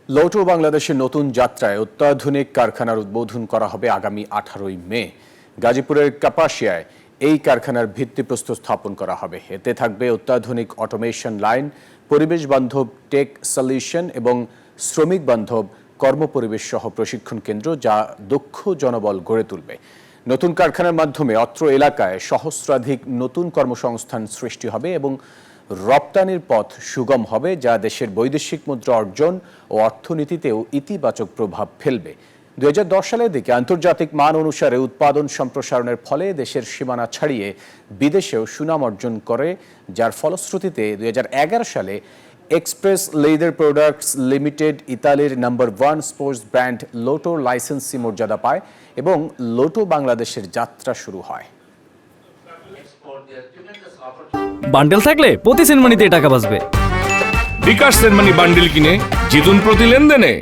Lotto বাংলাদেশের নতুন যাত্রায় অত্যাধুনিক কারখানার উদ্বোধন করা হবে আগামী 18 মে। গাজীপুরের কাপাসিয়ায় এই কারখানার ভিত্তিপ্রস্তর স্থাপন করা হবে। এতে থাকবে অত্যাধুনিক অটোমেশন লাইন, পরিবেশ বান্ধব টেক সলিউশন এবং শ্রমিক বান্ধব কর্মপরিবেশ সহ প্রশিক্ষণ কেন্দ্র, যা দক্ষ জনবল গড়ে তুলবে। নতুন কারখানার মাধ্যমে অত্র এলাকায় সহস্রাধিক নতুন কর্মসংস্থান সৃষ্টি হবে এবং রপ্তানির পথ সুগম হবে, যা দেশের বৈদেশিক মুদ্রা অর্জন ও অর্থনীতিতেও ইতিবাচক প্রভাব ফেলবে। 2010 সালের দিকে আন্তর্জাতিক মান অনুসারে উৎপাদন সম্প্রসারণের ফলে দেশের সীমানা ছাড়িয়ে বিদেশেও সুনাম অর্জন করে, যার ফলশ্রুতিতে 2011 সালে এক্সপ্রেস লেদার প্রোডাক্টস লিমিটেড ইতালির নাম্বার 1 স্পোর্টস ব্র্যান্ড লোটোর লাইসেন্সি মর্যাদা পায় এবং লোটো বাংলাদেশের যাত্রা শুরু হয়। বান্ডেল থাকলে প্রতি সেনমানিতে টাকা বাঁচবে। বিকাশ সেনমানি বান্ডেল কিনে জিতুন প্রতি লেনদেনে।